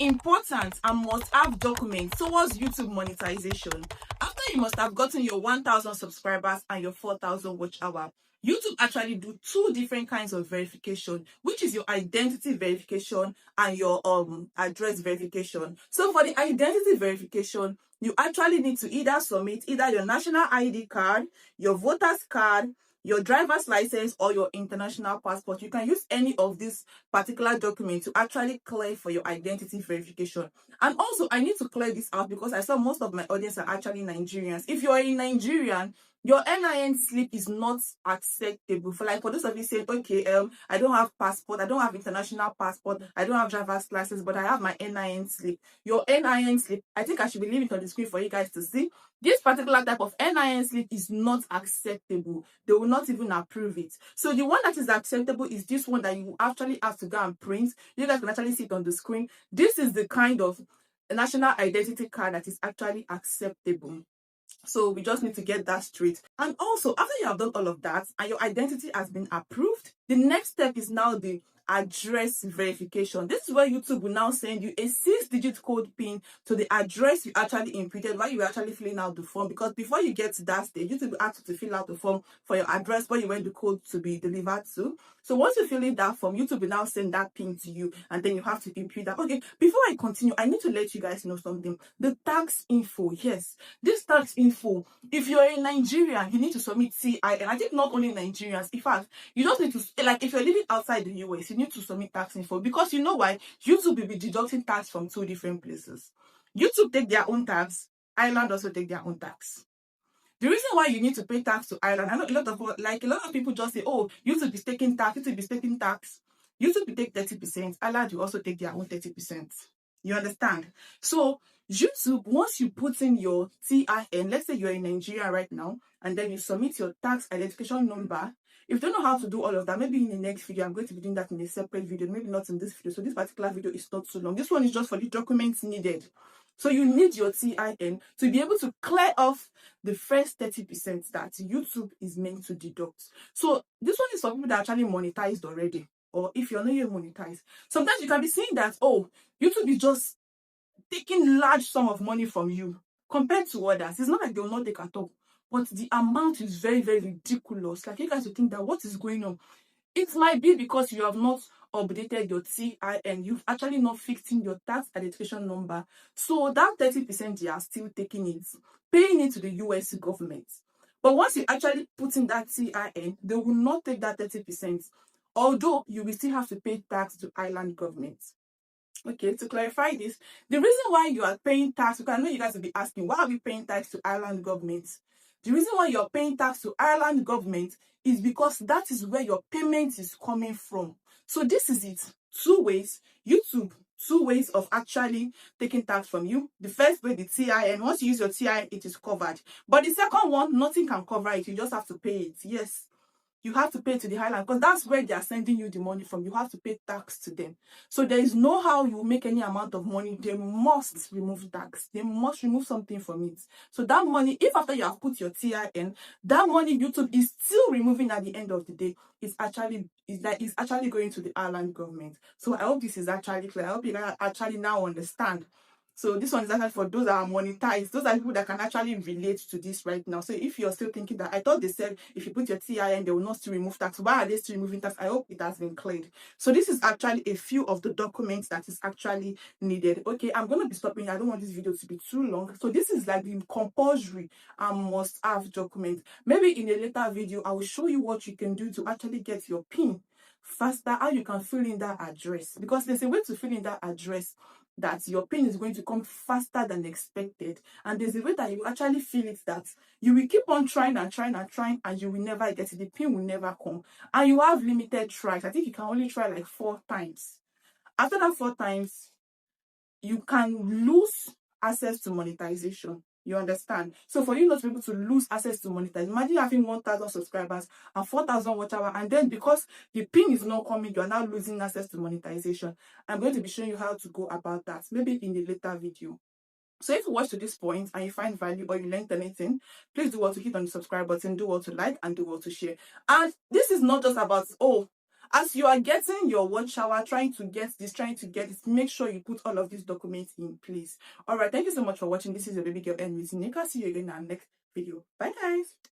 important and must-have document towards YouTube monetization. After you must have gotten your 1,000 subscribers and your 4,000 watch hour, YouTube actually do two different kinds of verification, which is your identity verification and your address verification. So for the identity verification, you actually need to either submit either your national ID card, your voter's card, your driver's license, or your international passport. You can use any of these particular documents to actually clear for your identity verification. And also, I need to clear this out because I saw most of my audience are actually Nigerians. If you're a Nigerian, your NIN slip is not acceptable. For those of you saying, okay, I don't have passport, I don't have international passport, I don't have driver's license, but I have my NIN slip. Your NIN slip, I think I should be leaving it on the screen for you guys to see. This particular type of NIN slip is not acceptable. They will not even approve it. So the one that is acceptable is this one that you actually have to go and print. You guys can actually see it on the screen. This is the kind of national identity card that is actually acceptable. So we just need to get that straight. And also, after you have done all of that and your identity has been approved, the next step is now the address verification. This is where YouTube will now send you a 6-digit code PIN to the address you actually inputted while you were actually filling out the form. Because before you get to that stage, YouTube will ask you to fill out the form for your address where you want the code to be delivered to. So once you fill in that form, YouTube will now send that PIN to you, and then you have to input that. Okay, before I continue, I need to let you guys know something. The tax info, yes, this tax info, if you're in Nigeria, you need to submit CIN. I think not only Nigerians, in fact, you just need to, like, if you're living outside the US, you need to submit tax info, because you know why? YouTube will be deducting tax from two different places. YouTube take their own tax, Ireland also take their own tax. The reason why you need to pay tax to Ireland, I know a lot of people just say, oh, YouTube is taking tax, YouTube is taking tax. YouTube will take 30%, Ireland will also take their own 30%. You understand? So YouTube, once you put in your TIN, let's say you're in Nigeria right now, and then you submit your tax identification number. If you don't know how to do all of that, maybe in the next video, I'm going to be doing that in a separate video, maybe not in this video. So this particular video is not too long. This one is just for the documents needed. So you need your TIN to be able to clear off the first 30% that YouTube is meant to deduct. So this one is for people that are actually monetized already, or if you're not yet monetized. Sometimes you can be seeing that, oh, YouTube is just taking large sum of money from you compared to others. It's not like they will not take at all, but the amount is very, very ridiculous. Like, you guys will think that what is going on? It might be because you have not updated your TIN. You've actually not fixed in your tax identification number. So that 30% you are still taking it, paying it to the US government. But once you actually put in that TIN, they will not take that 30%. Although you will still have to pay tax to Ireland government. Okay, to clarify this, the reason why you are paying tax, because I know you guys will be asking, why are we paying tax to Ireland government? The reason why you're paying tax to Ireland government is because that is where your payment is coming from. So this is it. Two ways. YouTube, two ways of actually taking tax from you. The first way, the TIN. Once you use your TIN, it is covered. But the second one, nothing can cover it. You just have to pay it. Yes. You have to pay to the Highland because that's where they are sending you the money from. You have to pay tax to them. So there is no how you make any amount of money. They must remove tax. They must remove something from it. So that money, if after you have put your TIN, that money YouTube is still removing at the end of the day, it's actually going to the Ireland government. So I hope this is actually clear. I hope you guys actually now understand. So this one is actually for those that are monetized. Those are people that can actually relate to this right now. So if you're still thinking that, I thought they said if you put your TIN, they will not still remove tax. Why are they still removing tax? I hope it has been cleared. So this is actually a few of the documents that is actually needed. Okay, I'm going to be stopping. I don't want this video to be too long. So this is like the compulsory and must-have document. Maybe in a later video, I will show you what you can do to actually get your PIN faster, how you can fill in that address. Because there's a way to fill in that address that your PIN is going to come faster than expected, and there's a way that you actually feel it that you will keep on trying and trying and trying, and you will never get it. The PIN will never come, and you have limited tries. I think you can only try like 4 times. After that 4 times, you can lose access to monetization. You understand? So for you not to be able to lose access to monetize, imagine having 1,000 subscribers and 4,000 watch hour, and then because the PIN is not coming, you are now losing access to monetization. I'm going to be showing you how to go about that, maybe in a later video. So if you watch to this point and you find value or you learned anything, please do well to hit on the subscribe button, do well to like, and do well to share. And this is not just about, oh, as you are getting your watch hour, trying to get this, make sure you put all of these documents in place. All right, thank you so much for watching. This is your baby girl and Miss Nika. See you again in our next video. Bye guys.